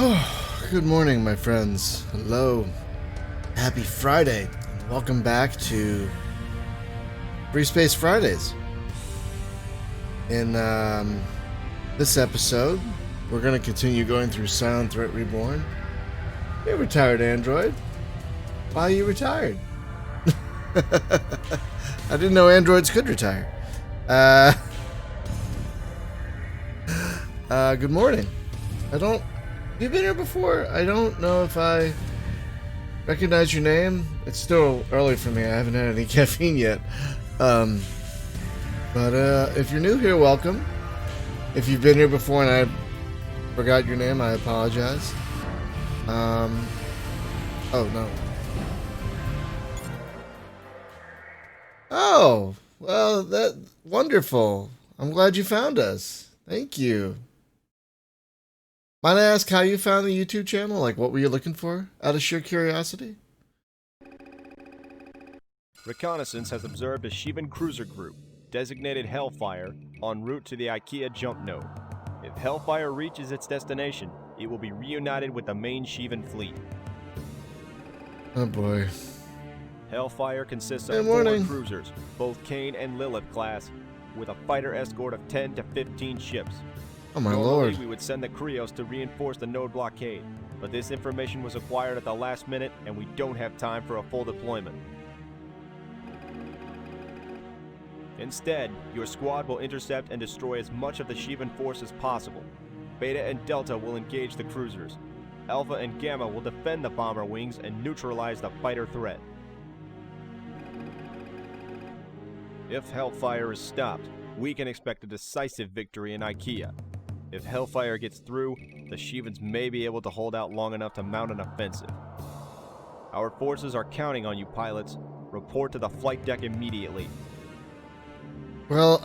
Oh, good morning, my friends. Hello. Happy Friday. And welcome back to Freespace Fridays. In this episode, we're going to continue going through Silent Threat Reborn. Hey, retired android. Why are you retired? I didn't know androids could retire. Good morning. Have you been here before? I don't know if I recognize your name. It's still early for me. I haven't had any caffeine yet. But if you're new here, welcome. If you've been here before and I forgot your name, I apologize. Oh no. Oh, well, that's wonderful. I'm glad you found us. Thank you. Might I ask how you found the YouTube channel? Like, what were you looking for? Out of sheer curiosity? Reconnaissance has observed a Shivan cruiser group, designated Hellfire, en route to the IKEA jump node. If Hellfire reaches its destination, it will be reunited with the main Shivan fleet. Oh boy. Hellfire consists of 4 cruisers, both Cain and Lilith class, with a fighter escort of 10 to 15 ships. Oh my Normally, lord. we would send the Krios to reinforce the node blockade, but this information was acquired at the last minute and we don't have time for a full deployment. Instead, your squad will intercept and destroy as much of the Shivan force as possible. Beta and Delta will engage the cruisers. Alpha and Gamma will defend the bomber wings and neutralize the fighter threat. If Hellfire is stopped, we can expect a decisive victory in IKEA. If Hellfire gets through, the Shivans may be able to hold out long enough to mount an offensive. Our forces are counting on you, pilots. Report to the flight deck immediately. Well,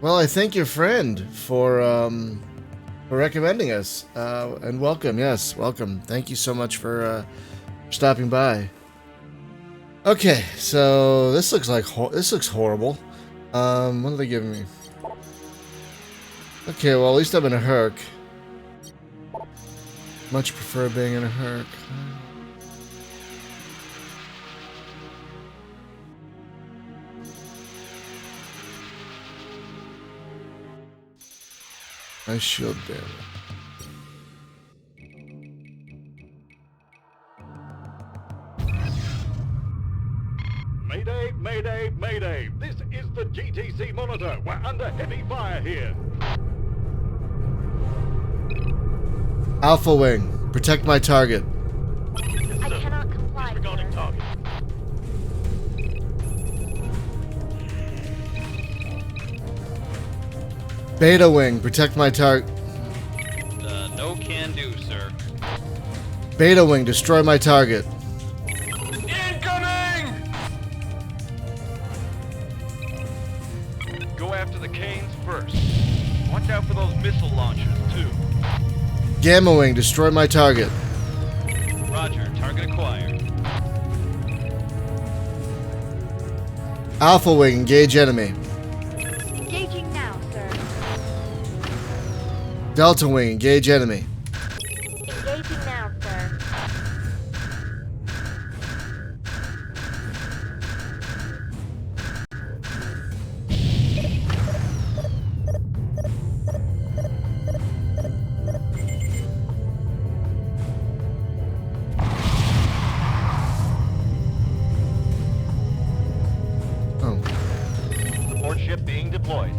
I thank your friend for recommending us, and welcome. Yes, welcome. Thank you so much for stopping by. Okay, so this looks like this looks horrible. What are they giving me? Okay, well, at least I'm in a Herc. Much prefer being in a Herc. Nice shield barrier. Mayday, mayday, mayday. This is the GTC monitor. We're under heavy fire here. Alpha Wing, protect my target. I cannot comply. Regarding target. Beta Wing, protect my target. No can do, sir. Beta Wing, destroy my target. Go after the Canes first. Watch out for those missile launchers, too. Gamma Wing, destroy my target. Roger, target acquired. Alpha Wing, engage enemy. Engaging now, sir. Delta Wing, engage enemy. Engaging now, sir. Support ship being deployed.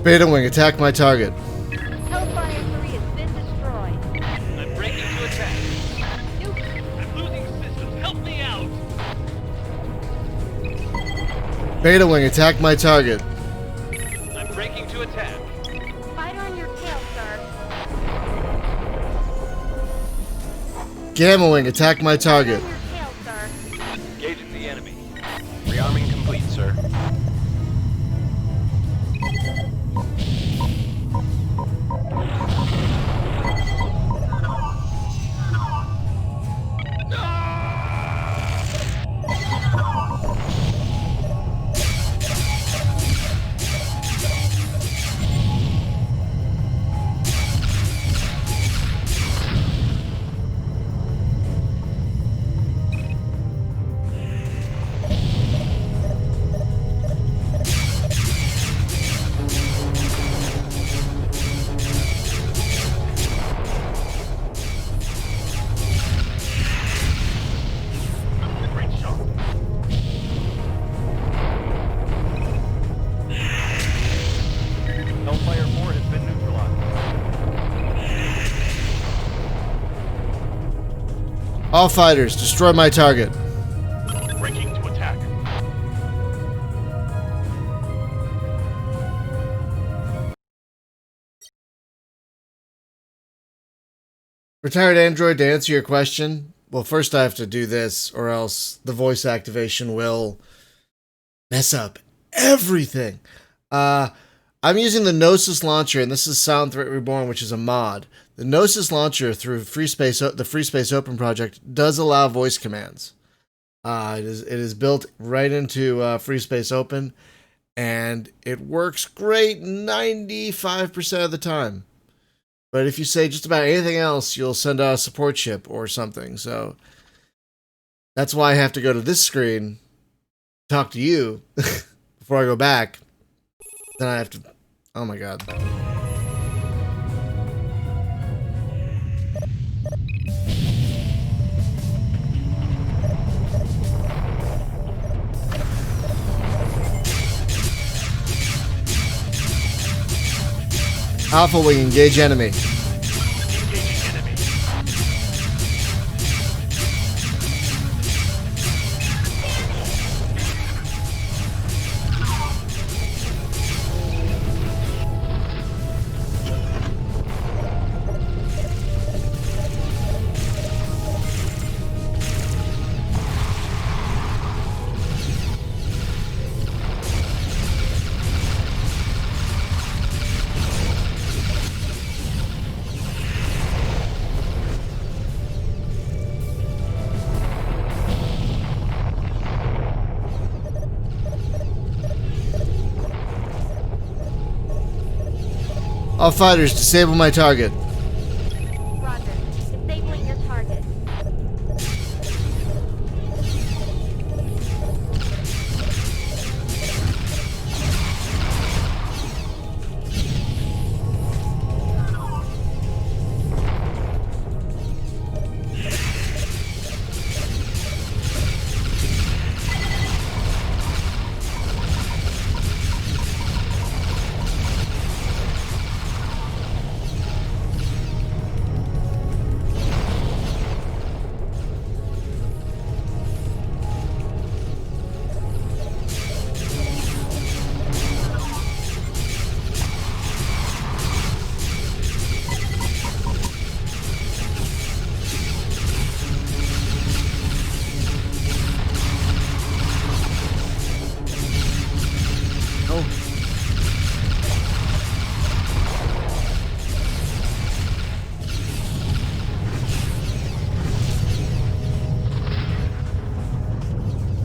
Beta Wing, attack my target. Hellfire 3 has been destroyed. I'm breaking to attack. Nuke. I'm losing systems. Help me out. Beta Wing, attack my target. I'm breaking to attack. Fighter on your tail, sir. Gamma Wing, attack my target. Fighter on your tail, sir. Engaging the enemy. Rearming complete, sir. Great shot. Hellfire 4 has been neutralized. All fighters, destroy my target. Breaking to attack. Retired Android, to answer your question, well, first I have to do this, or else the voice activation will mess up everything. I'm using the Gnosis launcher, and this is Silent Threat Reborn, which is a mod. The Gnosis launcher through Freespace, the Freespace Open project, does allow voice commands. It is built right into Freespace Open, and it works great 95% of the time. But if you say just about anything else, you'll send out a support chip or something. So that's why I have to go to this screen, talk to you before I go back. Then I have to. Oh my god. Alpha Wing, engage enemy. Engaging enemy. All fighters, disable my target. Roger. Disabling your target.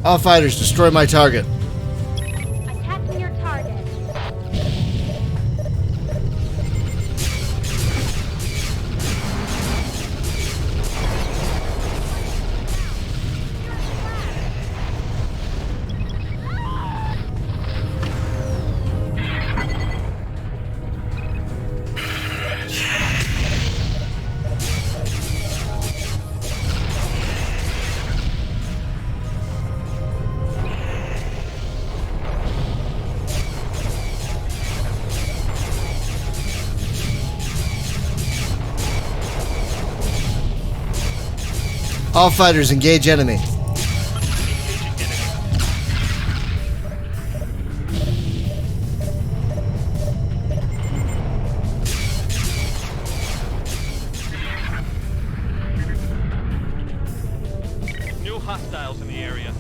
All fighters, destroy my target. Attacking your target. All fighters engage enemy. New hostiles in the area.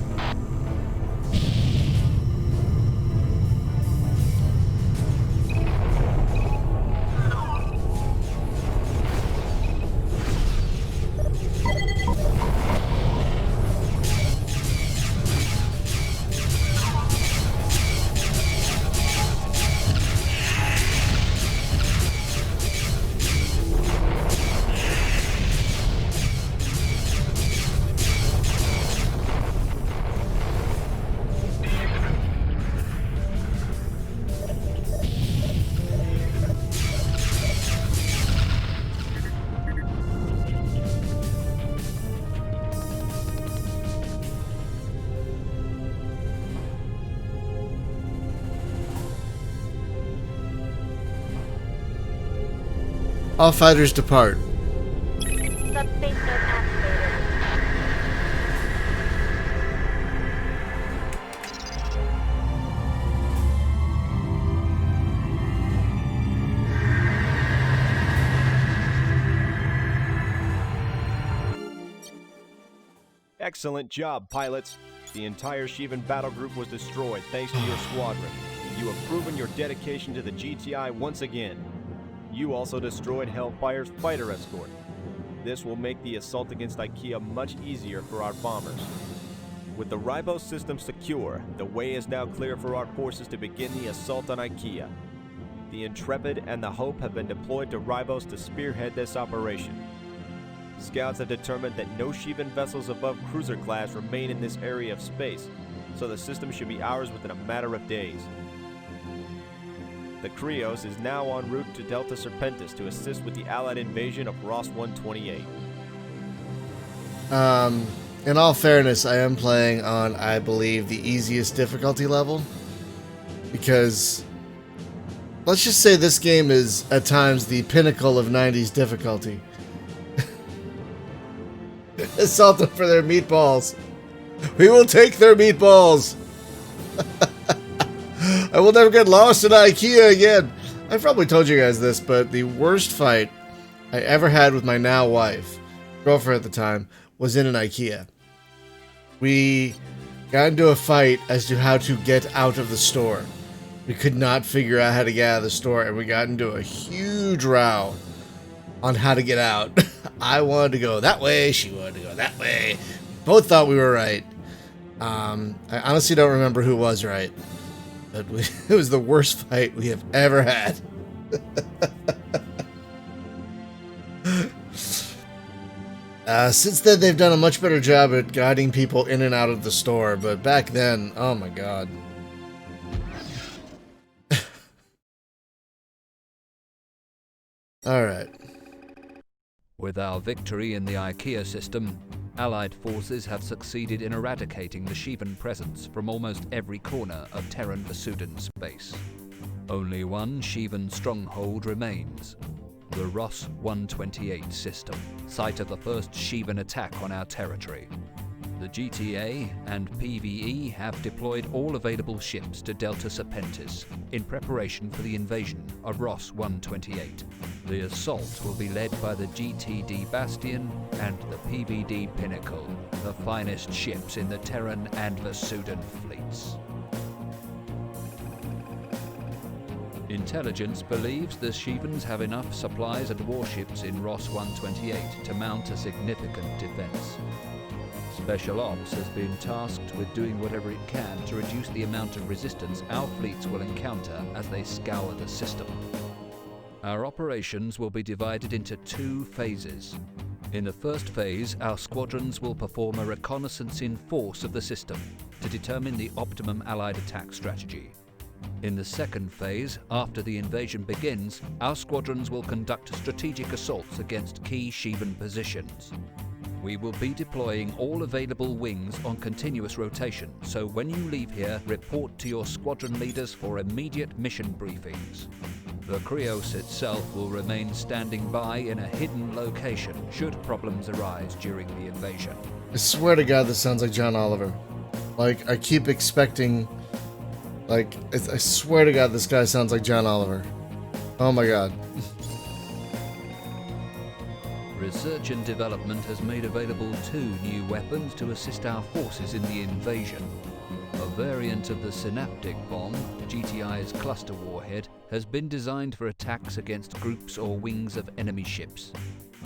All fighters depart. Subspace node activated. Excellent job, pilots. The entire Shivan battle group was destroyed thanks to your squadron. You have proven your dedication to the GTI once again. You also destroyed Hellfire's fighter escort. This will make the assault against IKEA much easier for our bombers. With the Ribos system secure, the way is now clear for our forces to begin the assault on IKEA. The Intrepid and the Hope have been deployed to Ribos to spearhead this operation. Scouts have determined that no Shivan vessels above cruiser class remain in this area of space, so the system should be ours within a matter of days. The Krios is now en route to Delta Serpentis to assist with the Allied invasion of Ross 128. In all fairness, I am playing on, I believe, the easiest difficulty level. Because, let's just say this game is, at times, the pinnacle of 90s difficulty. Assault them for their meatballs. We will take their meatballs. I will never get lost in IKEA again. I've probably told you guys this, but the worst fight I ever had with my now wife, girlfriend at the time, was in an IKEA. We got into a fight as to how to get out of the store. We could not figure out how to get out of the store, and we got into a huge row on how to get out. I wanted to go that way, she wanted to go that way. Both thought we were right. I honestly don't remember who was right. But it was the worst fight we have ever had. Since then, they've done a much better job at guiding people in and out of the store. But back then, oh my god. Alright. With our victory in the IKEA system, Allied forces have succeeded in eradicating the Shivan presence from almost every corner of Terran Vasudan space. Only one Shivan stronghold remains, the Ross 128 system, site of the first Shivan attack on our territory. The GTA and PvE have deployed all available ships to Delta Serpentis in preparation for the invasion of Ross 128. The assault will be led by the GTD Bastion and the PVD Pinnacle, the finest ships in the Terran and Vasudan fleets. Intelligence believes the Shivans have enough supplies and warships in Ross 128 to mount a significant defense. Special Ops has been tasked with doing whatever it can to reduce the amount of resistance our fleets will encounter as they scour the system. Our operations will be divided into two phases. In the first phase, our squadrons will perform a reconnaissance in force of the system to determine the optimum Allied attack strategy. In the second phase, after the invasion begins, our squadrons will conduct strategic assaults against key Shivan positions. We will be deploying all available wings on continuous rotation, so when you leave here, report to your squadron leaders for immediate mission briefings. The Krios itself will remain standing by in a hidden location should problems arise during the invasion. I swear to God, this sounds like John Oliver. Like, I keep expecting... Like, I swear to God, this guy sounds like John Oliver. Oh my God. Research and development has made available 2 new weapons to assist our forces in the invasion. A variant of the Synaptic Bomb, GTI's cluster warhead, has been designed for attacks against groups or wings of enemy ships.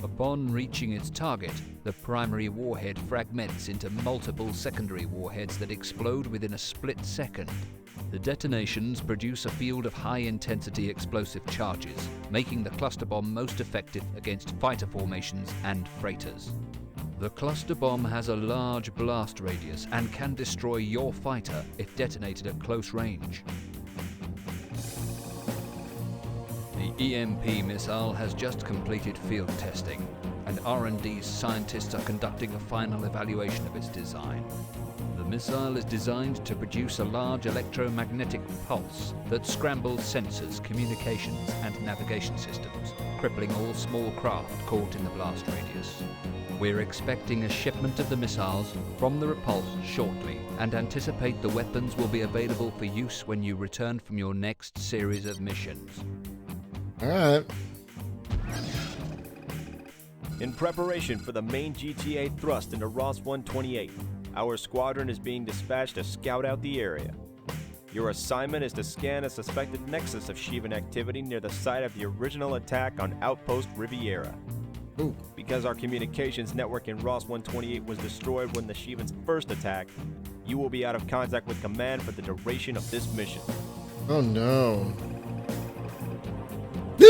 Upon reaching its target, the primary warhead fragments into multiple secondary warheads that explode within a split second. The detonations produce a field of high-intensity explosive charges, making the cluster bomb most effective against fighter formations and freighters. The cluster bomb has a large blast radius and can destroy your fighter if detonated at close range. The EMP missile has just completed field testing, and R&D scientists are conducting a final evaluation of its design. The missile is designed to produce a large electromagnetic pulse that scrambles sensors, communications, and navigation systems, crippling all small craft caught in the blast radius. We're expecting a shipment of the missiles from the Repulse shortly, and anticipate the weapons will be available for use when you return from your next series of missions. Alright. In preparation for the main GTA thrust into Ross 128, our squadron is being dispatched to scout out the area. Your assignment is to scan a suspected nexus of Shivan activity near the site of the original attack on Outpost Riviera. Ooh. Because our communications network in Ross 128 was destroyed when the Shivans first attacked, you will be out of contact with command for the duration of this mission. Oh no.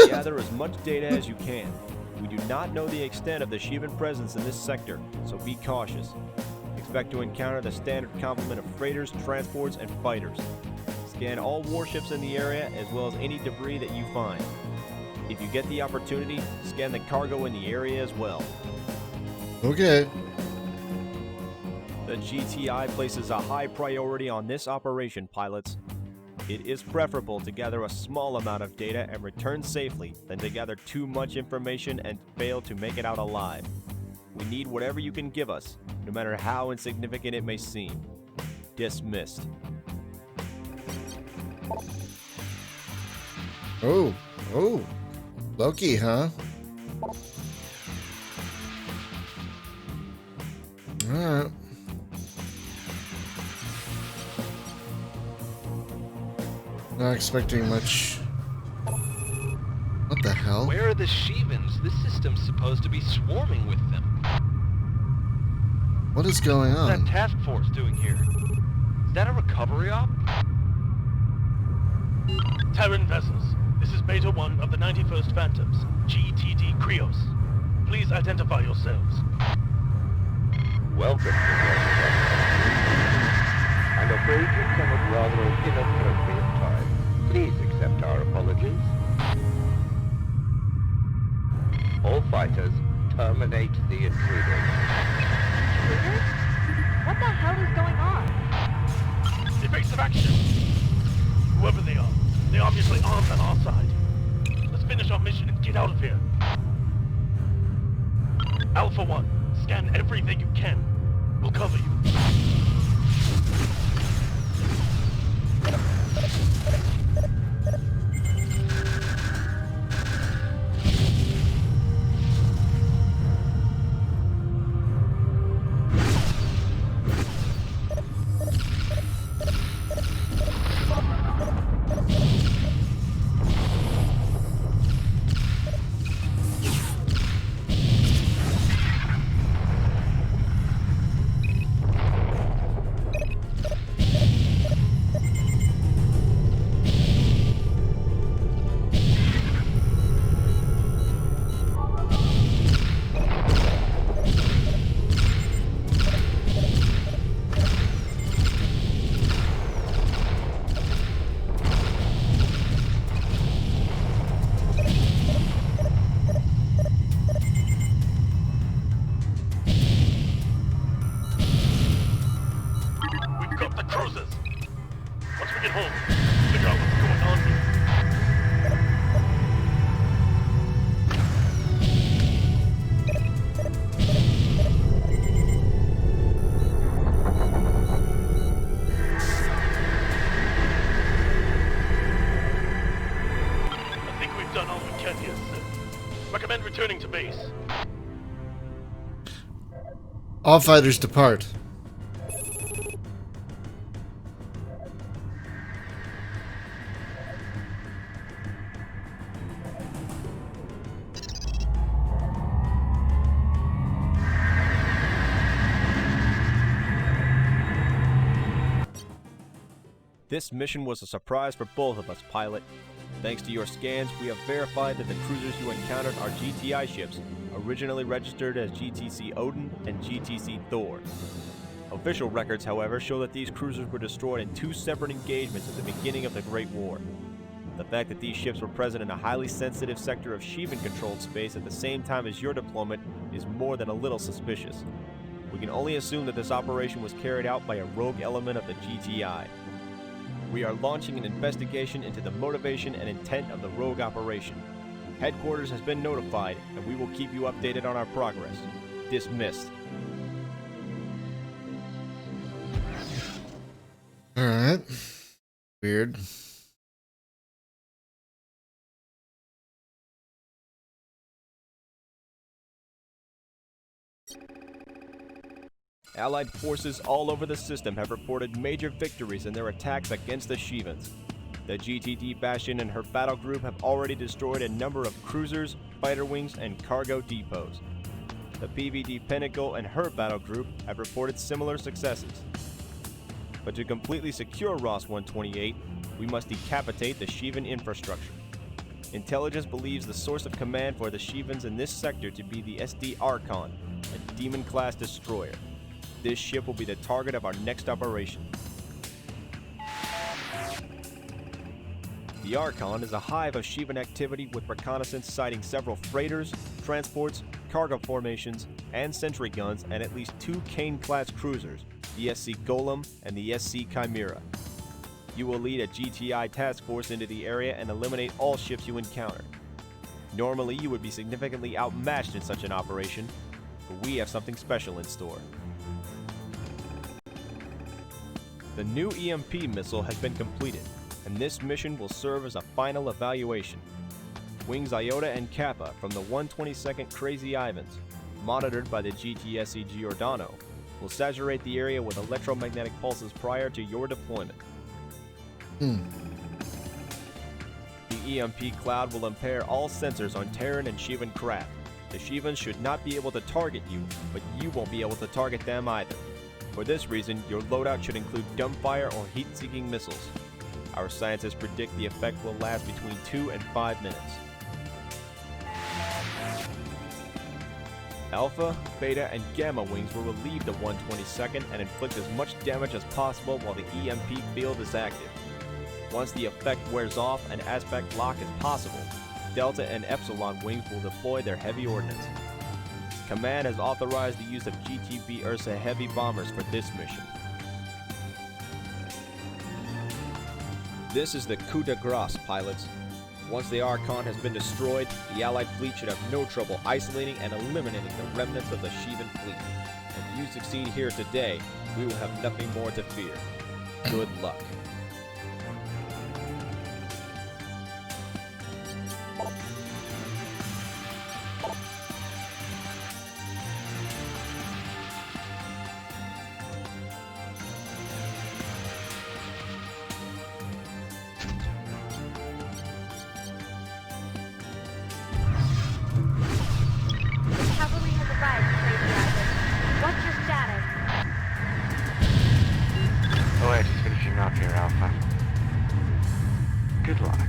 Gather as much data as you can. We do not know the extent of the Shivan presence in this sector, so be cautious. Expect to encounter the standard complement of freighters, transports, and fighters. Scan all warships in the area as well as any debris that you find. If you get the opportunity, scan the cargo in the area as well. Okay. The GTI places a high priority on this operation, pilots. It is preferable to gather a small amount of data and return safely than to gather too much information and fail to make it out alive. We need whatever you can give us, no matter how insignificant it may seem. Dismissed. Oh. Loki, huh? Alright. Not expecting much. What the hell? Where are the Shivans? This system's supposed to be swarming with them. What is going What's that on? task force doing here? Is that a recovery op? Terran vessels, this is Beta 1 of the 91st Phantoms, GTD Krios. Please identify yourselves. Welcome to I'm afraid you've come at rather an inappropriate time. Please accept our apologies. All fighters, terminate the intruders. Intruders? What the hell is going on? Evasive action! Whoever they are, they're obviously armed on our side. Let's finish our mission and get out of here. Alpha 1, scan everything you can. We'll cover you. All fighters depart. This mission was a surprise for both of us, pilot. Thanks to your scans, we have verified that the cruisers you encountered are GTI ships, originally registered as GTC Odin and GTC Thor. Official records, however, show that these cruisers were destroyed in 2 separate engagements at the beginning of the Great War. The fact that these ships were present in a highly sensitive sector of Shivan-controlled space at the same time as your deployment is more than a little suspicious. We can only assume that this operation was carried out by a rogue element of the GTI. We are launching an investigation into the motivation and intent of the rogue operation. Headquarters has been notified, and we will keep you updated on our progress. Dismissed. Alright. Weird. Allied forces all over the system have reported major victories in their attacks against the Shivans. The GTD Bastion and her battle group have already destroyed a number of cruisers, fighter wings, and cargo depots. The PVD Pinnacle and her battle group have reported similar successes. But to completely secure Ross 128, we must decapitate the Shivan infrastructure. Intelligence believes the source of command for the Shivans in this sector to be the SD Archon, a Demon-class destroyer. This ship will be the target of our next operation. The Archon is a hive of Shivan activity with reconnaissance sighting several freighters, transports, cargo formations, and sentry guns, and at least 2 Kane-class cruisers, the SC Golem and the SC Chimera. You will lead a GTI task force into the area and eliminate all ships you encounter. Normally, you would be significantly outmatched in such an operation, but we have something special in store. The new EMP missile has been completed, and this mission will serve as a final evaluation. Wings Iota and Kappa from the 122nd Crazy Ivans, monitored by the GTSC Giordano, will saturate the area with electromagnetic pulses prior to your deployment. The EMP cloud will impair all sensors on Terran and Shivan craft. The Shivans should not be able to target you, but you won't be able to target them either. For this reason, your loadout should include dumbfire or heat-seeking missiles. Our scientists predict the effect will last between 2 and 5 minutes. Alpha, Beta, and Gamma wings will relieve the 122nd and inflict as much damage as possible while the EMP field is active. Once the effect wears off and aspect lock is possible, Delta and Epsilon wings will deploy their heavy ordnance. Command has authorized the use of GTB Ursa heavy bombers for this mission. This is the coup de grace, pilots. Once the Archon has been destroyed, the Allied fleet should have no trouble isolating and eliminating the remnants of the Shivan fleet. If you succeed here today, we will have nothing more to fear. Good luck. Cavalry has arrived, Crazy Island. What's your status? Oh, wait, just finishing up here, Alpha. Good luck.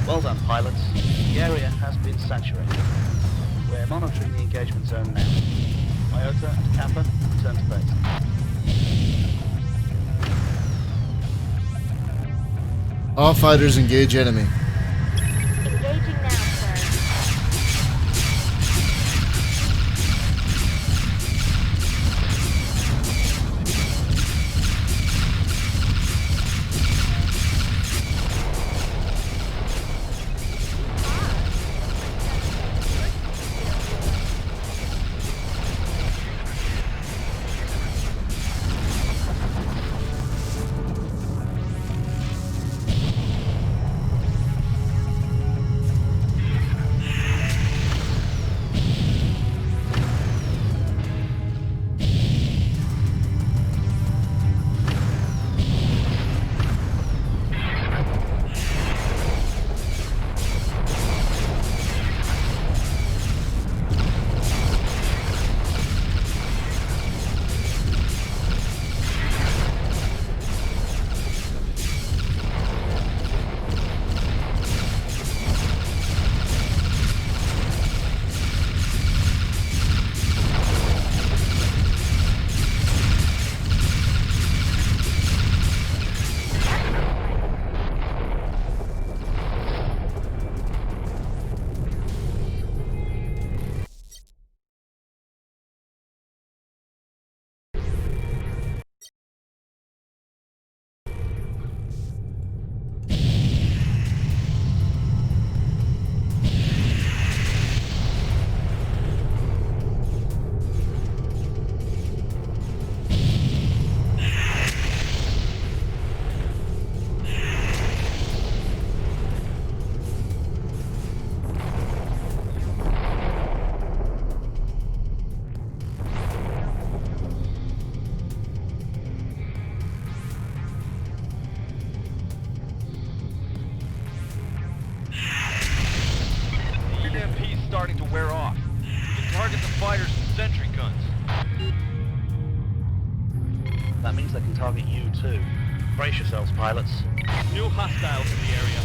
Well done, pilots. The area has been saturated. We're monitoring the engagement zone now. Iota and Kappa, return to base. All fighters engage enemy. Engaging now, sir. starting to wear off. You can target the fighters with sentry guns. That means they can target you too. Brace yourselves, pilots. New hostiles in the area.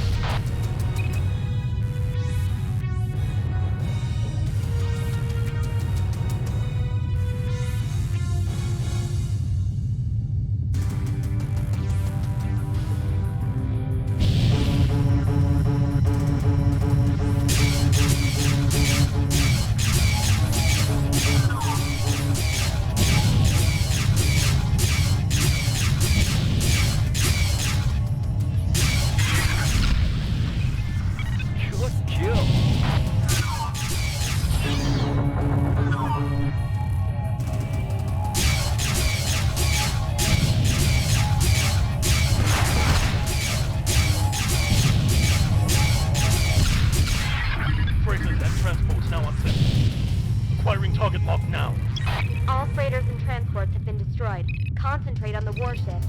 Target lock now. All freighters and transports have been destroyed. Concentrate on the warship.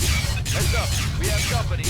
Heads up, we have company.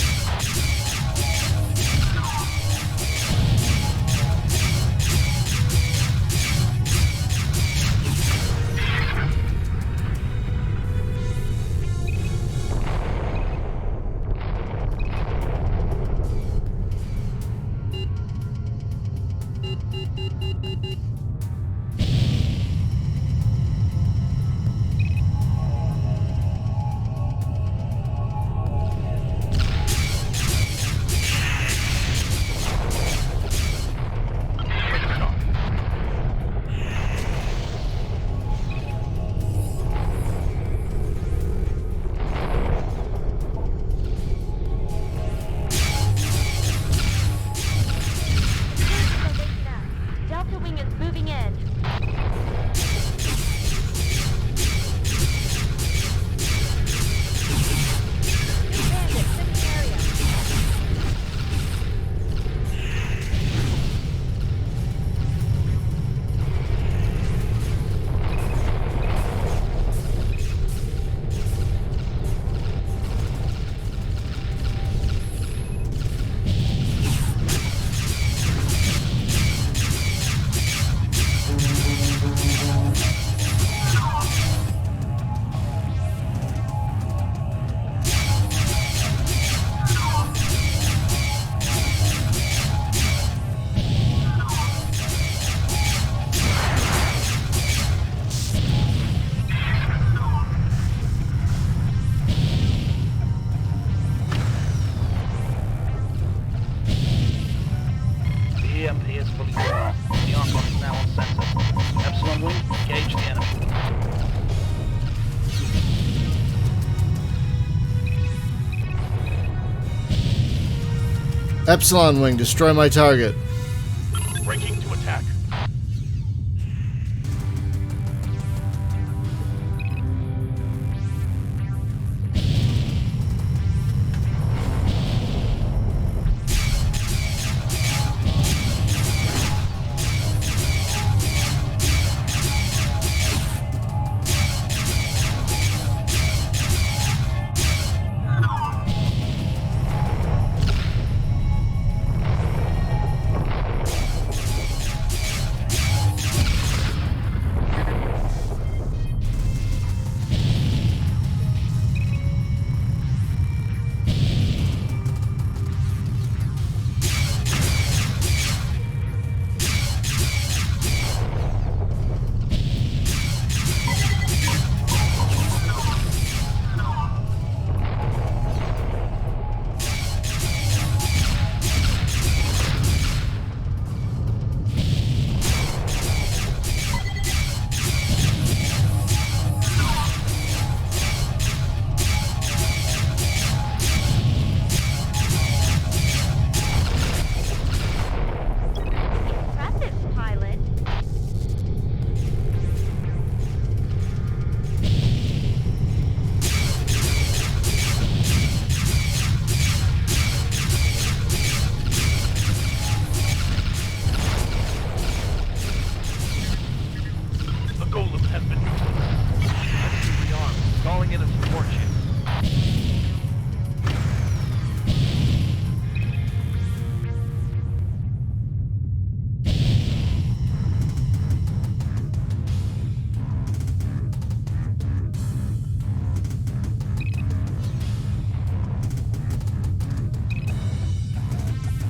Delta Wing is moving in. Bandit, switching area. The EMP is fully worn off. The arc lock is now on center. Epsilon Wing, engage the enemy. Epsilon Wing, destroy my target. Breaking to attack.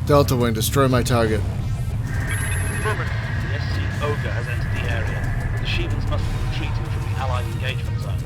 Delta Wing, destroy my target. Affirmative. The SC Ogre has entered the area. The Shevens must be retreating from the Allied engagement zones.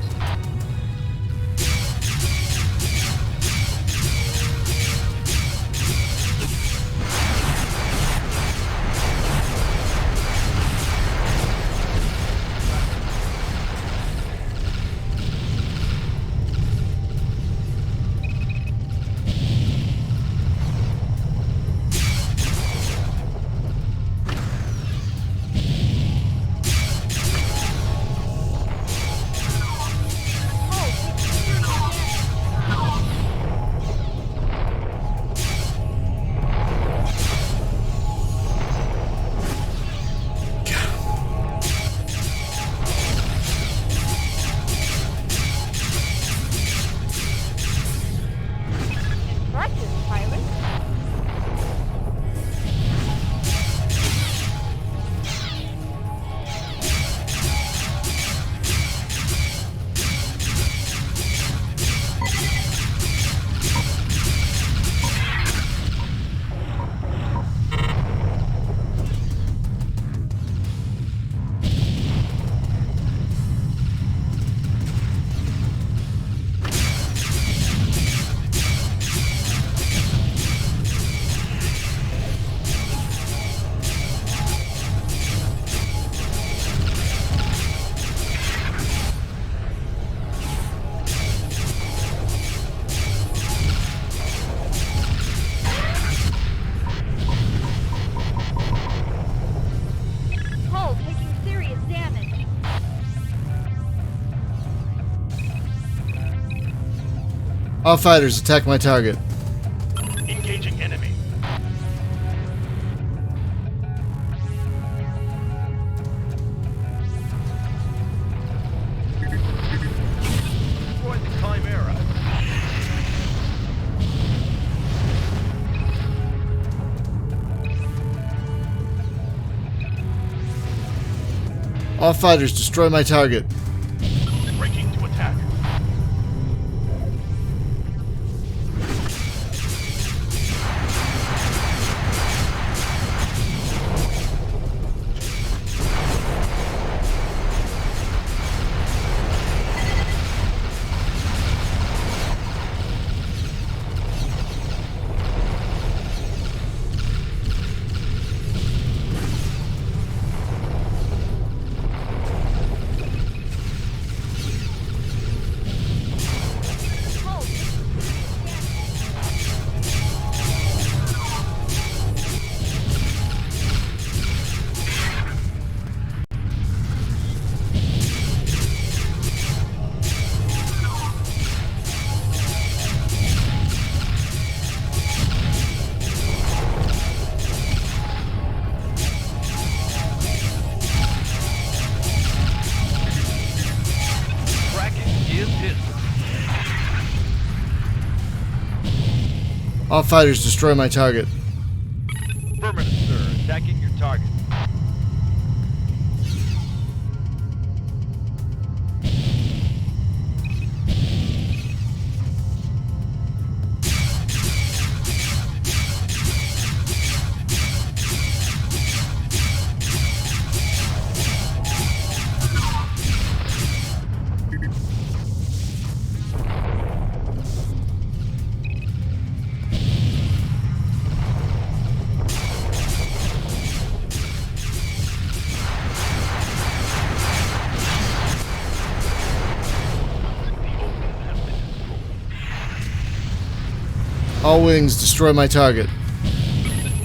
All fighters, attack my target. Engaging enemy. Destroy the Chimera. All fighters, destroy my target. Breaking to attack. All fighters, destroy my target. Affirmative, sir. Attacking your target. All wings, destroy my target.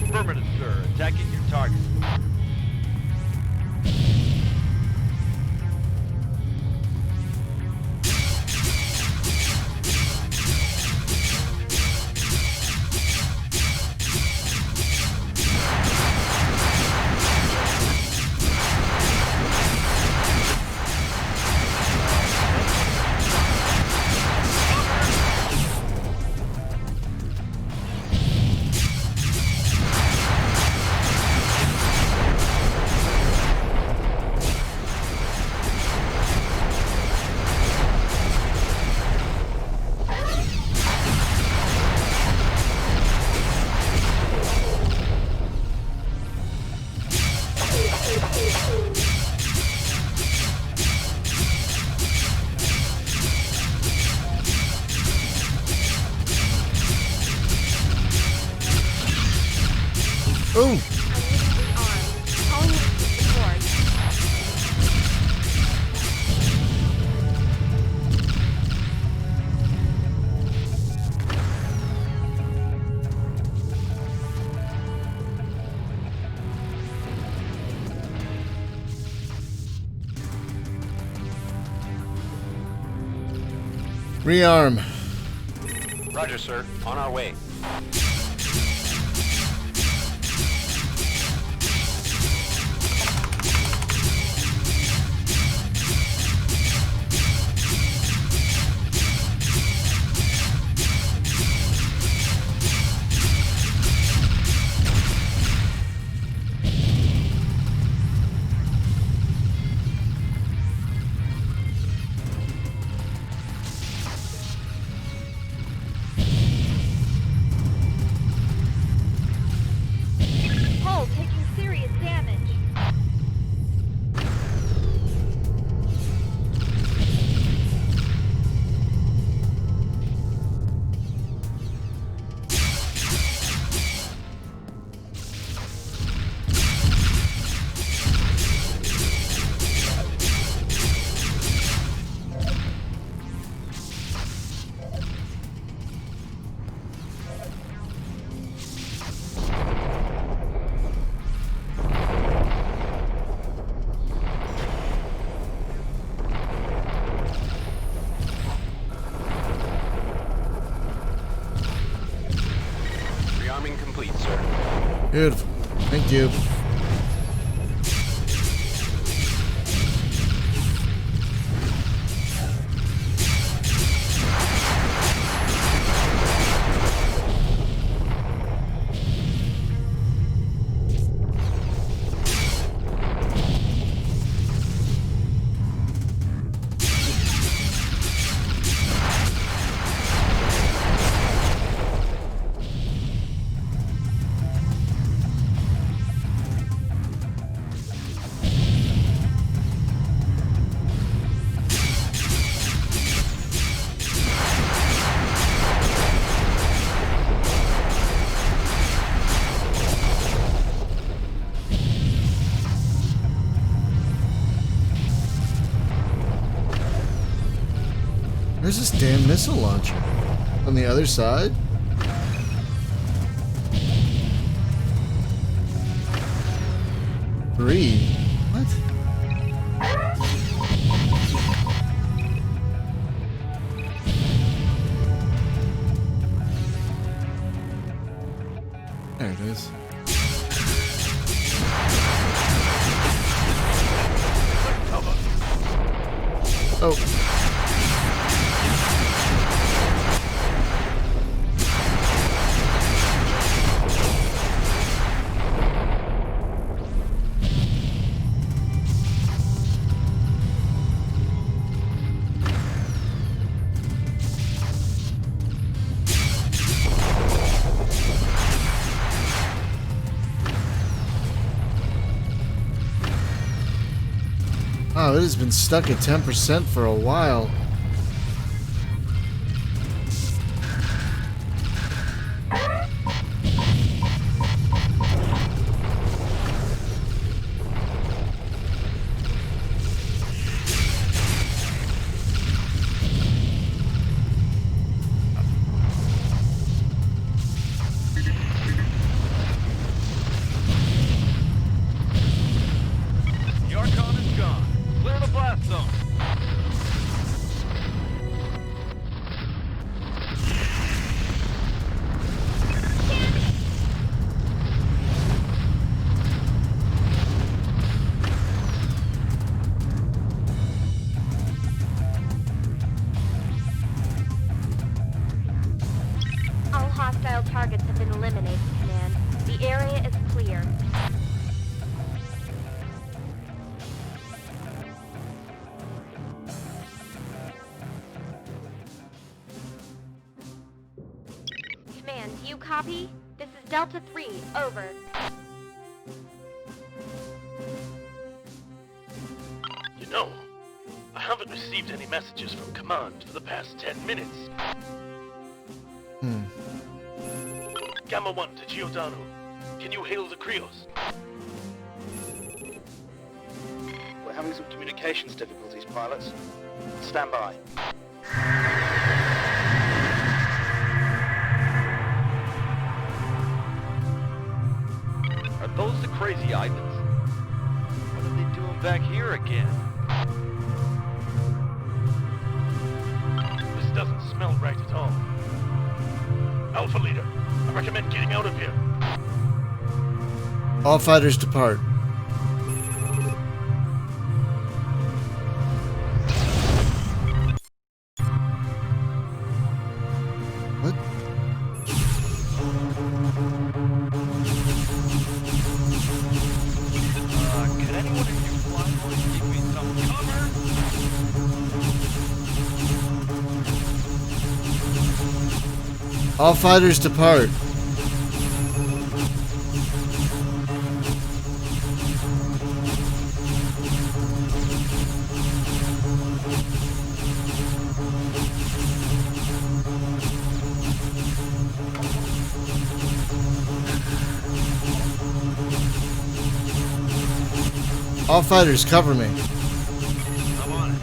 Affirmative, sir. Attacking your target. Oh! I'm legally armed. Calling you for support. Rearm. Roger, sir. On our way. Hull taking serious damage. Rearming complete, sir. Beautiful. Thank you. Where's this damn missile launcher? On the other side? Three? What? There it is. Oh. Oh, it has been stuck at 10% for a while. Your con is gone. Clear the blast zone. All hostile targets have been eliminated, Command. The area is clear. Command, do you copy? This is Delta 3, over. You know, I haven't received any messages from Command for the past 10 minutes. Hmm. Gamma 1 to Giordano. Can you hail the Krios? We're having some communications difficulties, pilots. Stand by. Are those the crazy Ivans? What are they doing back here again? This doesn't smell right at all. Alpha Leader, I recommend getting out of here. All fighters depart. What? Could anyone of you flying boys give me some cover? All fighters depart. All fighters, cover me. I'm on it.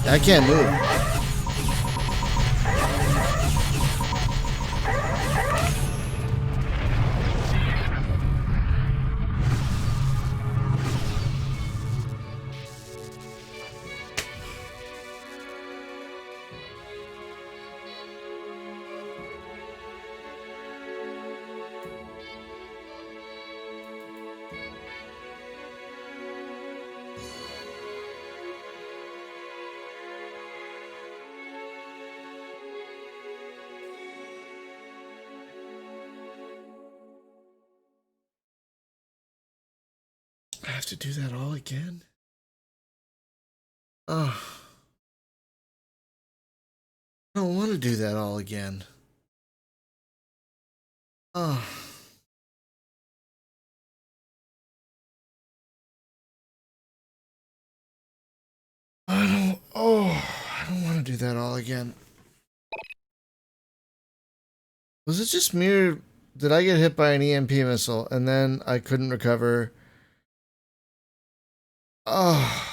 I can't move. I have to do that all again? Oh. I don't want to do that all again. Oh. I don't want to do that all again. Was it just me or did I get hit by an EMP missile and then I couldn't recover? Oh.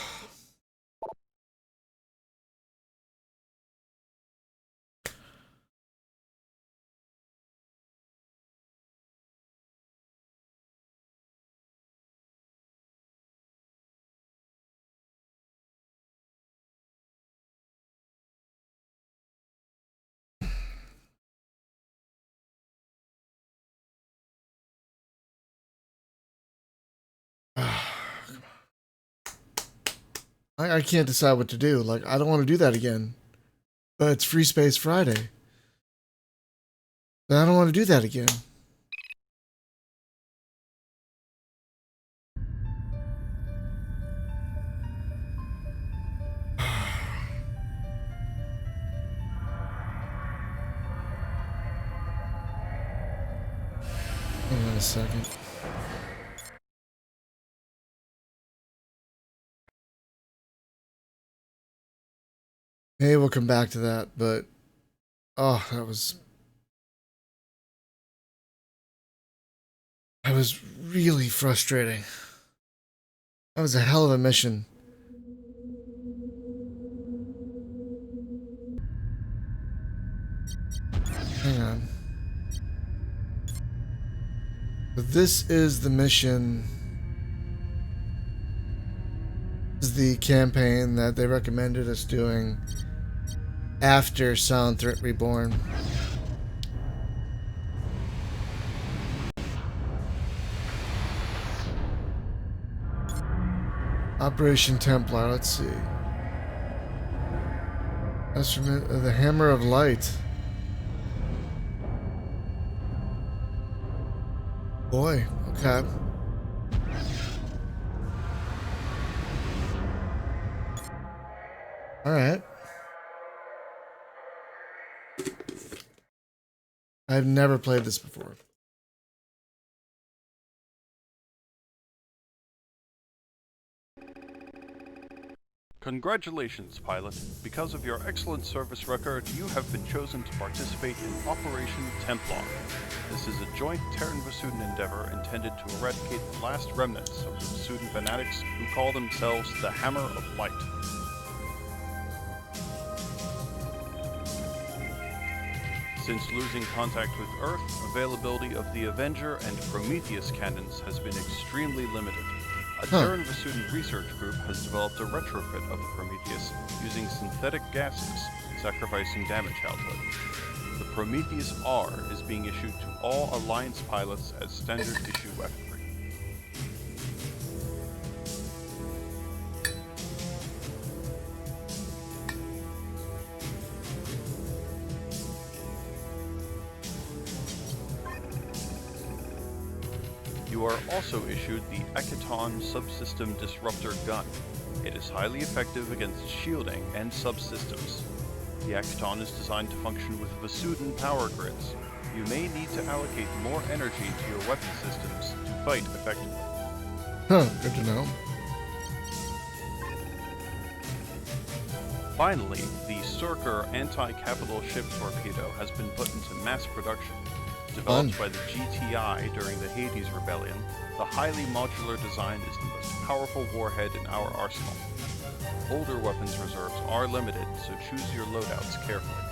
I can't decide what to do. Like, I don't want to do that again. But it's Freespace Friday. But I don't want to do that again. Hang on a second. Maybe we'll come back to that, but oh, that was really frustrating. That was a hell of a mission. Hang on. But this is the mission. This is the campaign that they recommended us doing after Silent Threat Reborn. Operation Templar, let's see. That's from the Hammer of Light. Boy, okay. Alright. I've never played this before. Congratulations, pilot. Because of your excellent service record, you have been chosen to participate in Operation Templar. This is a joint Terran-Vasudin endeavor intended to eradicate the last remnants of the Vasudin fanatics who call themselves the Hammer of Light. Since losing contact with Earth, availability of the Avenger and Prometheus cannons has been extremely limited. A Terran Vasudin research group has developed a retrofit of the Prometheus using synthetic gases, sacrificing damage output. The Prometheus R is being issued to all Alliance pilots as standard issue weaponry. You are also issued the Eketon Subsystem Disruptor Gun. It is highly effective against shielding and subsystems. The Eketon is designed to function with Vasudin power grids. You may need to allocate more energy to your weapon systems to fight effectively. Good to know. Finally, the Circer anti-capital ship torpedo has been put into mass production. Developed by the GTI during the Hades Rebellion, the highly modular design is the most powerful warhead in our arsenal. Older weapons reserves are limited, so choose your loadouts carefully.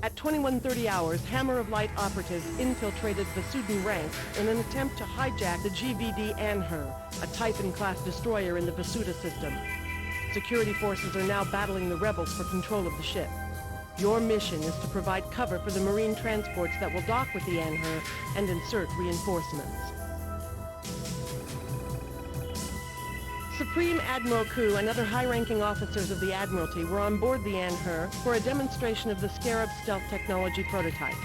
At 21:30 hours, Hammer of Light operatives infiltrated Vasudin ranks in an attempt to hijack the GVD Anher, a Type and class destroyer in the Vasuda system. Security forces are now battling the rebels for control of the ship. Your mission is to provide cover for the Marine transports that will dock with the Anher and insert reinforcements. Supreme Admiral Ku and other high-ranking officers of the Admiralty were on board the Anher for a demonstration of the Scarab stealth technology prototypes.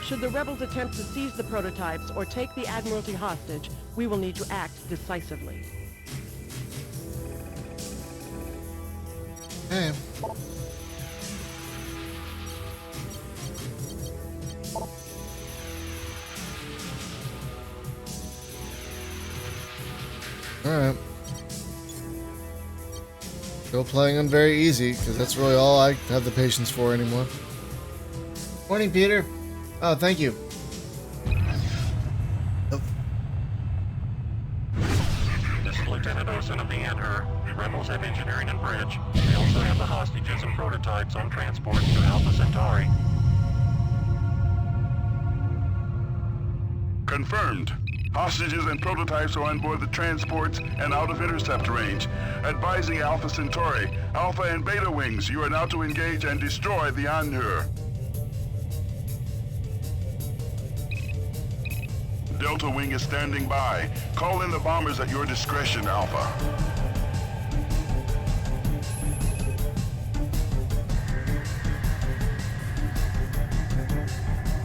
Should the rebels attempt to seize the prototypes or take the Admiralty hostage, we will need to act decisively. Hey. Alright. Still playing on very easy, because that's really all I have the patience for anymore. Morning, Peter. Oh, thank you. This is Lieutenant Olsen of the Anher. The rebels have engineering and bridge. They also have the hostages and prototypes on transport to Alpha Centauri. Confirmed. Hostages and prototypes are on board the transports and out of intercept range. Advising Alpha Centauri, Alpha and Beta Wings, you are now to engage and destroy the Anher. Delta Wing is standing by. Call in the bombers at your discretion, Alpha.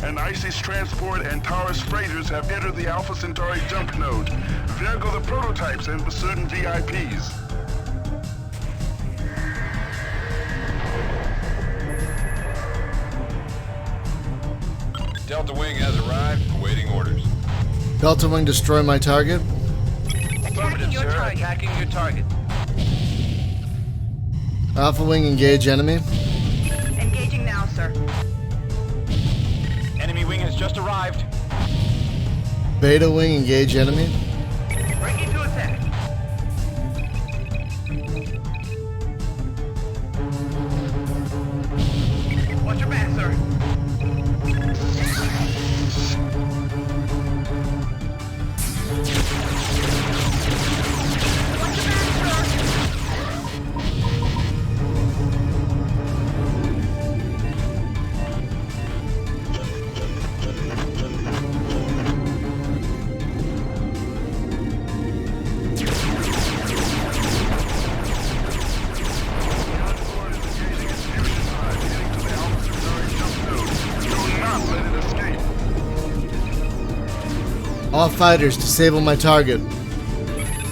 An ISIS transport and Taurus freighters have entered the Alpha Centauri jump node. There go the prototypes and Vasudin VIPs. Delta Wing has arrived, awaiting orders. Delta Wing, destroy my target. Attacking your target. Attacking your target. Alpha Wing, engage enemy. Engaging now, sir. Enemy wing has just arrived. Beta Wing, engage enemy. Ready to attack. Watch your back, sir. All fighters, disable my target.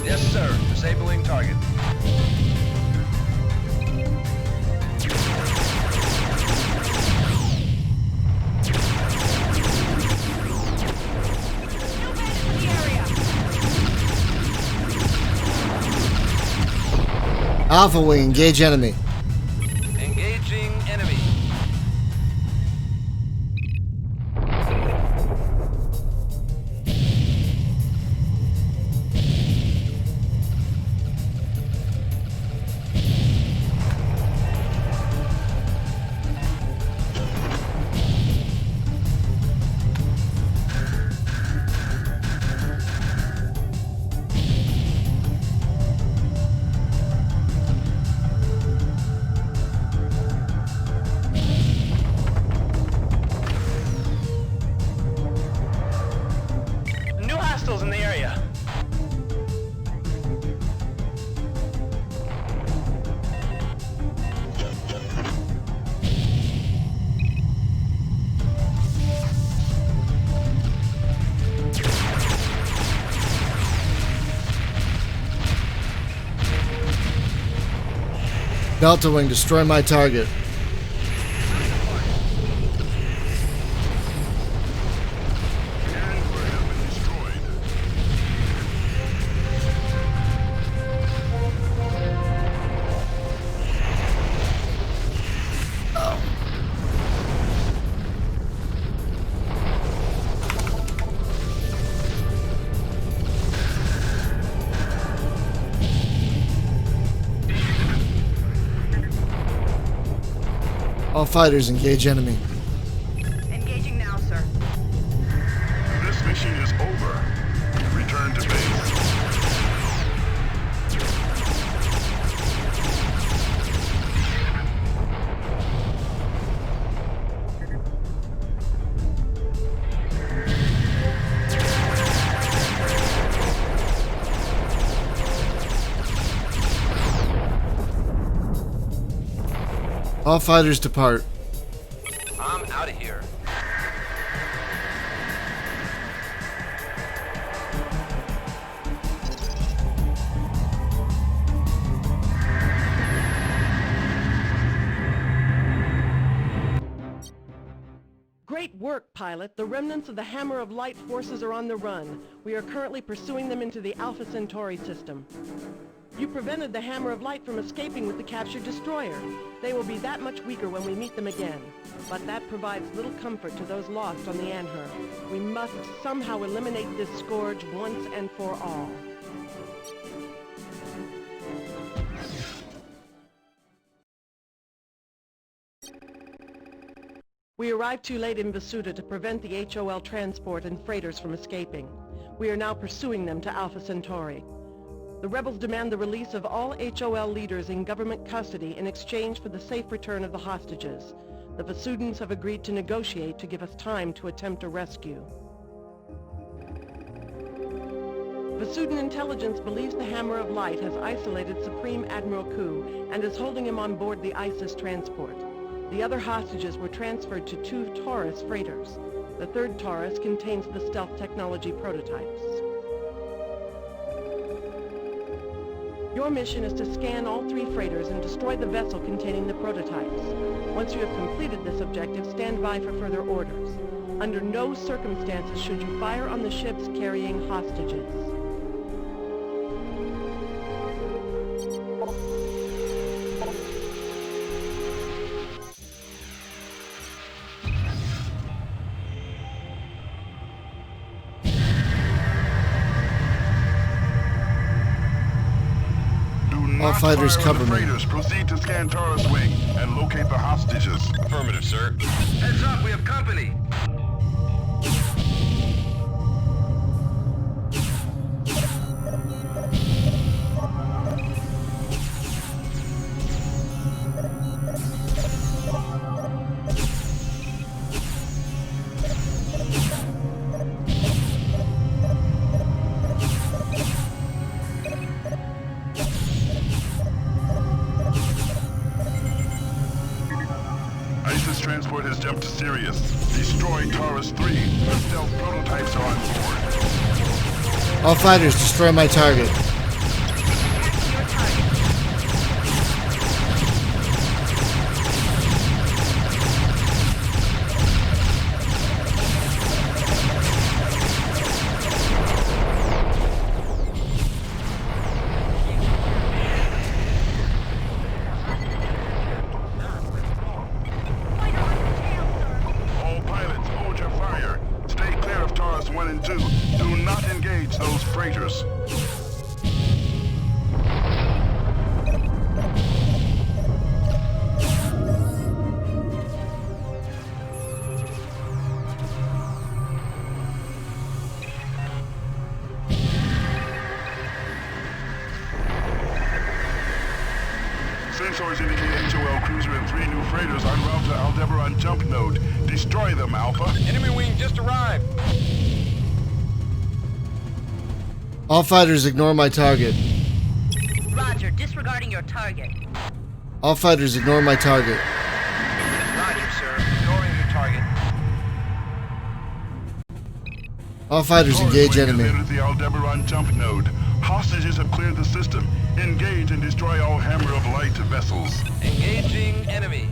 Yes, sir. Disabling target. Alpha Wing, engage enemy. Engaging enemy. New hostiles in the area. Delta Wing, destroy my target. All fighters, engage enemy. Engaging now, sir. This mission is over. Return to base. All fighters depart. I'm out of here. Great work, pilot. The remnants of the Hammer of Light forces are on the run. We are currently pursuing them into the Alpha Centauri system. You prevented the Hammer of Light from escaping with the captured destroyer. They will be that much weaker when we meet them again. But that provides little comfort to those lost on the Anher. We must somehow eliminate this scourge once and for all. We arrived too late in Vasuda to prevent the HOL transport and freighters from escaping. We are now pursuing them to Alpha Centauri. The rebels demand the release of all HOL leaders in government custody in exchange for the safe return of the hostages. The Vasudans have agreed to negotiate to give us time to attempt a rescue. Vasudan intelligence believes the Hammer of Light has isolated Supreme Admiral Ku and is holding him on board the ISIS transport. The other hostages were transferred to 2 Taurus freighters. The 3rd Taurus contains the stealth technology prototypes. Your mission is to scan all 3 freighters and destroy the vessel containing the prototypes. Once you have completed this objective, stand by for further orders. Under no circumstances should you fire on the ships carrying hostages. All fighters cover me. Freighters, proceed to scan Taurus Wing and locate the hostages. Affirmative, sir. Heads up, we have company. ISIS transport has jumped to Sirius. Destroy Taurus 3. The stealth prototypes are on board. All fighters, destroy my target. Sensors indicate HOL cruiser and 3 new freighters en route to Aldebaran jump node. Destroy them, Alpha. Enemy wing just arrived. All fighters ignore my target. Roger, disregarding your target. All fighters ignore my target. Roger, sir. Ignoring your target. All fighters engage enemy. Entered the Aldebaran jump node. Hostages have cleared the system. Engage and destroy all Hammer of Light vessels. Engaging enemy.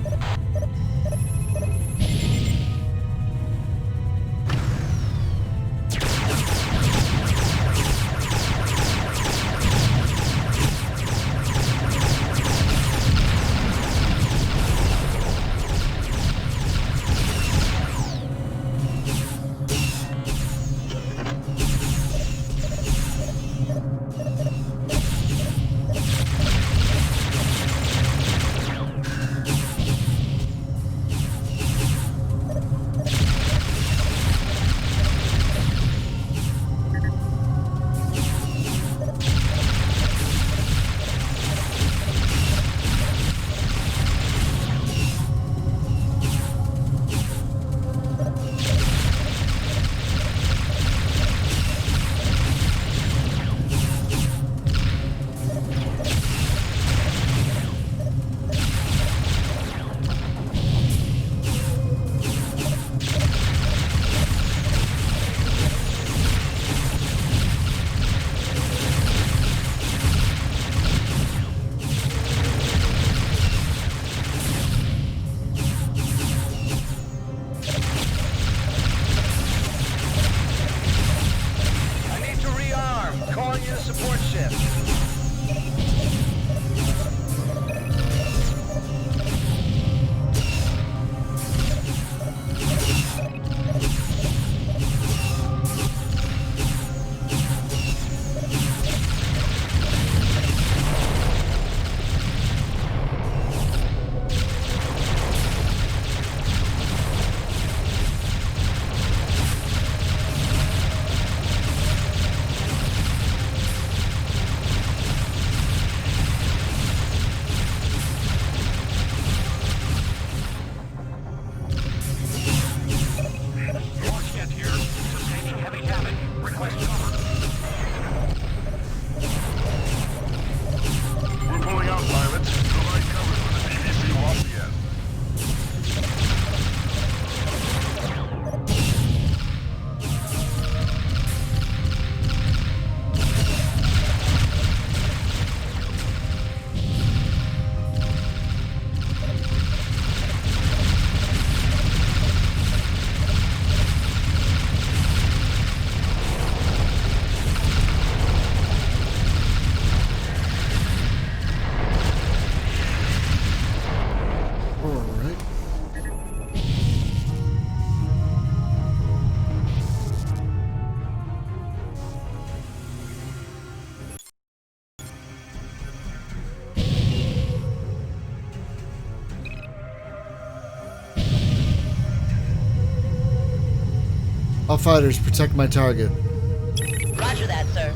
All fighters, protect my target. Roger that, sir.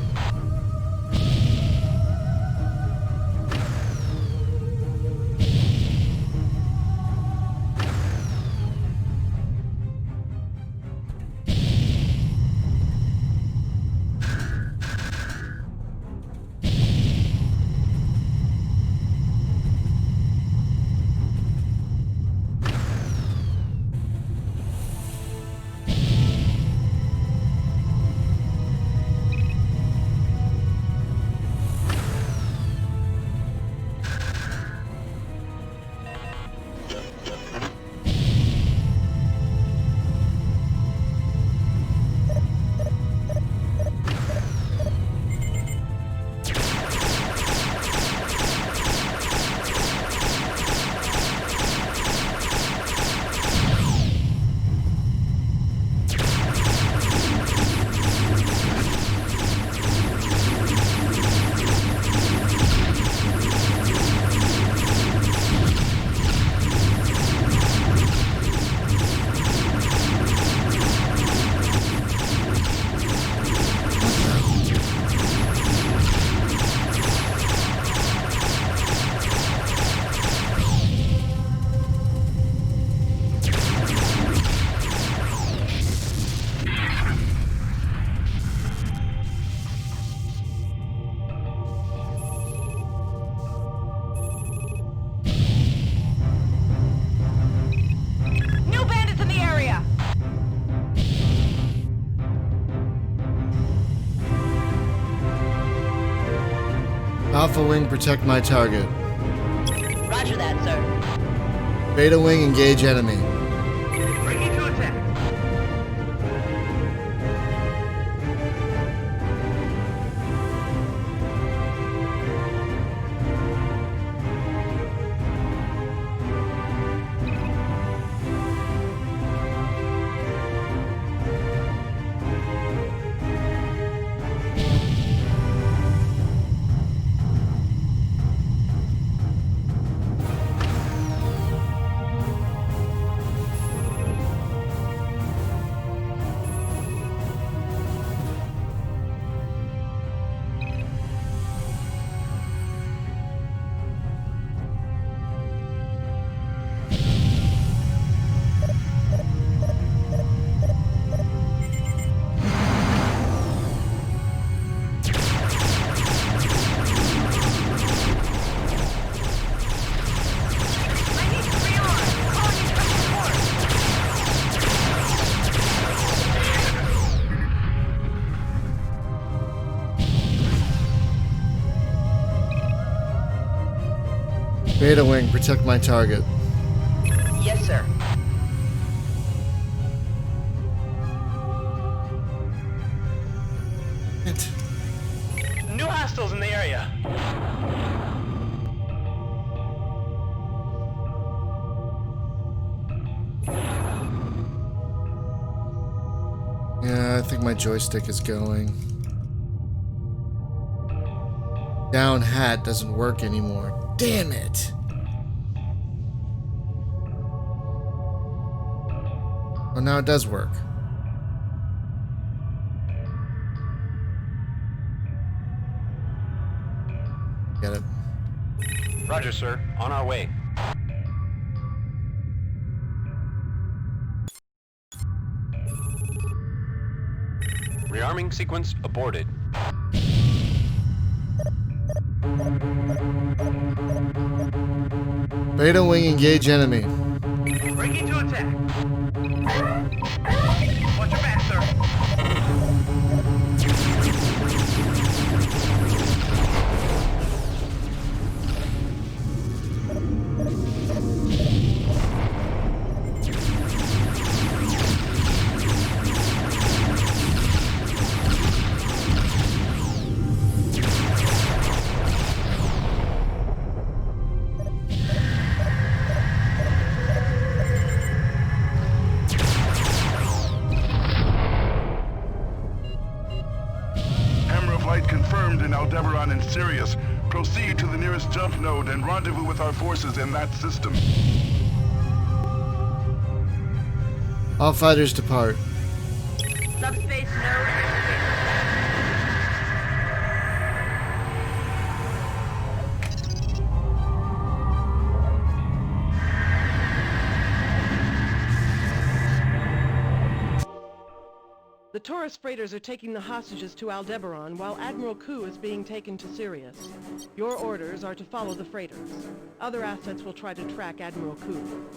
Alpha Wing, protect my target. Roger that, sir. Beta Wing, engage enemy. Ready to attack. Beta Wing, protect my target. Yes, sir. New hostiles in the area. Yeah, I think my joystick is going. Down hat doesn't work anymore. Damn it! Oh, now it does work. Get it. Roger, sir. On our way. Rearming sequence aborted. Beta Wing, engage enemy. Ready to attack. Watch your back, sir. Confirmed in Aldebaran and Sirius. Proceed to the nearest jump node and rendezvous with our forces in that system. All fighters depart. Subspace node activated. The Taurus freighters are taking the hostages to Aldebaran while Admiral Ku is being taken to Sirius. Your orders are to follow the freighters. Other assets will try to track Admiral Ku.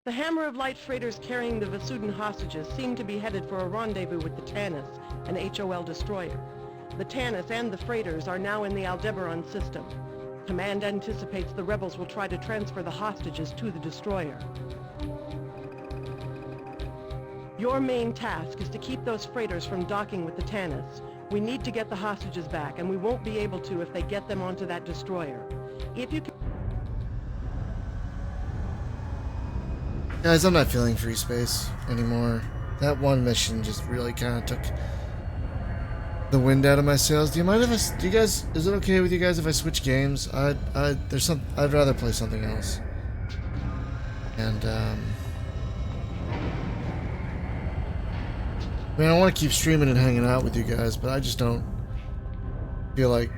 The Hammer of Light freighters carrying the Vasudan hostages seem to be headed for a rendezvous with the Tanis, an HOL destroyer. The Tanis and the freighters are now in the Aldebaran system. Command anticipates the rebels will try to transfer the hostages to the destroyer. Your main task is to keep those freighters from docking with the Tanis. We need to get the hostages back, and we won't be able to if they get them onto that destroyer. If you can... Guys, I'm not feeling Freespace anymore. That one mission just really kind of took the wind out of my sails. Do you mind if I... Do you guys... Is it okay with you guys if I switch games? I'd rather play something else. And, I mean, I want to keep streaming and hanging out with you guys, but I just don't feel like...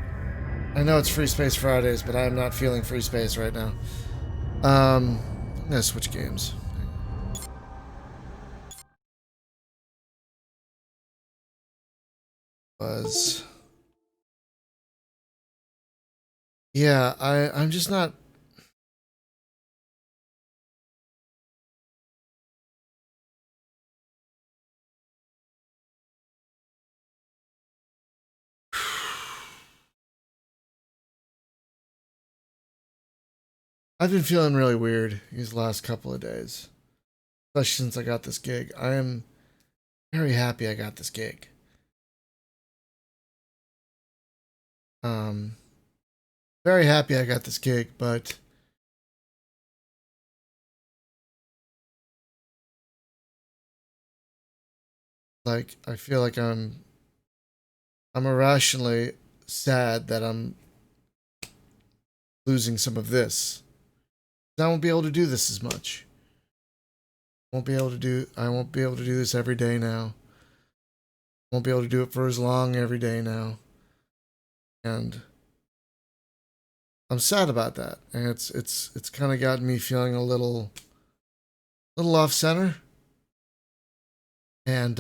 I know it's Freespace Fridays, but I am not feeling Freespace right now. I'm gonna switch games. Yeah, I'm just not... I've been feeling really weird these last couple of days, especially since I got this gig. I am very happy I got this gig. Very happy I got this gig, but like I feel like I'm irrationally sad that I'm losing some of this. I won't be able to do this as much. I won't be able to do this every day now. I won't be able to do it for as long every day now. And I'm sad about that. And it's kind of gotten me feeling a little off center. And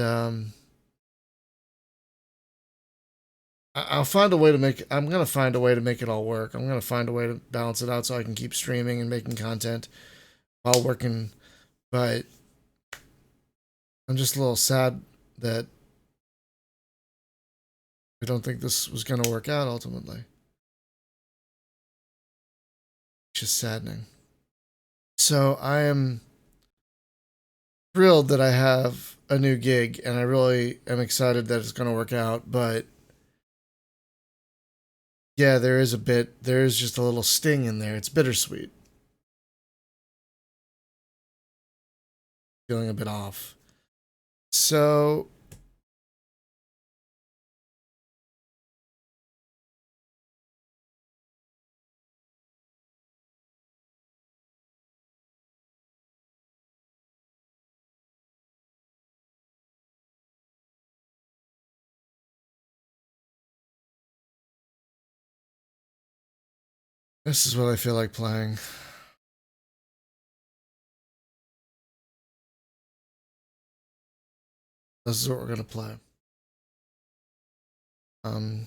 I'll find a way to I'm going to find a way to make it all work. I'm going to find a way to balance it out so I can keep streaming and making content while working. But I'm just a little sad that I don't think this was going to work out ultimately. It's just saddening. So I am thrilled that I have a new gig, and I really am excited that it's going to work out. But yeah, there is just a little sting in there. It's bittersweet. Feeling a bit off. So this is what I feel like playing. This is what we're going to play. You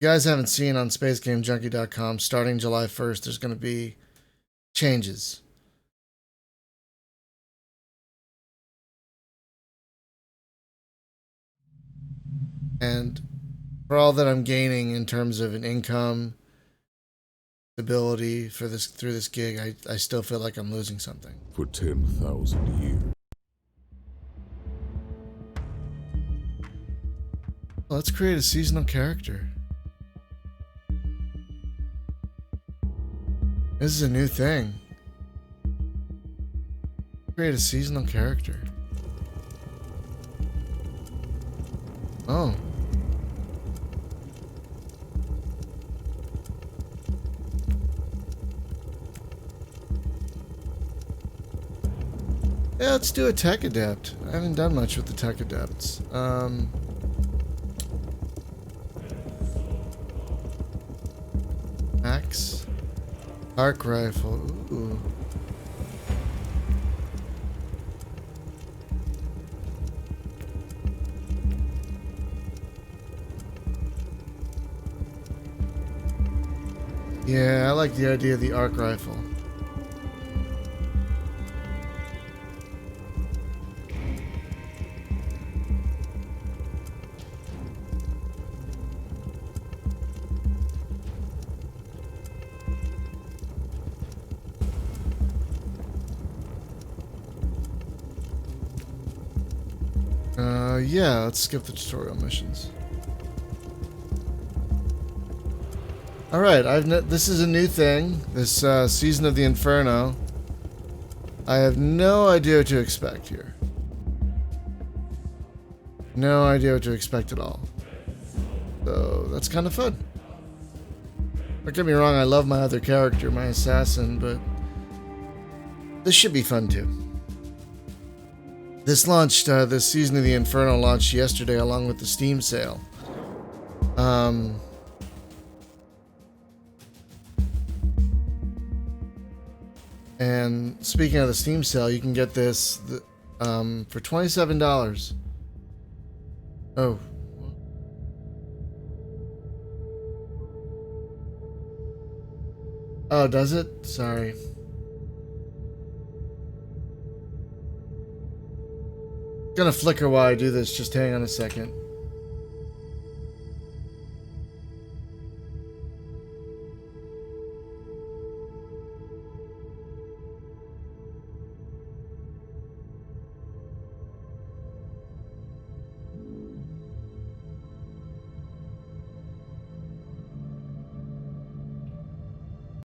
guys haven't seen on SpaceGameJunkie.com, starting July 1st, there's going to be changes. And for all that I'm gaining in terms of an income, stability through this gig, I still feel like I'm losing something. For 10,000 years. Let's create a seasonal character. This is a new thing. Create a seasonal character. Oh. Yeah, let's do a tech adept. I haven't done much with the tech adepts. Axe. Arc rifle. Ooh. Yeah, I like the idea of the arc rifle. Yeah, let's skip the tutorial missions. Alright, this is a new thing. This Season of the Inferno. I have no idea what to expect here. No idea what to expect at all. So, that's kind of fun. Don't get me wrong, I love my other character, my assassin, but this should be fun too. This launched, this Season of the Inferno launched yesterday along with the Steam sale. And speaking of the Steam sale, you can get this for $27. Oh. Oh, does it? Sorry. Gonna flicker while I do this. Just hang on a second.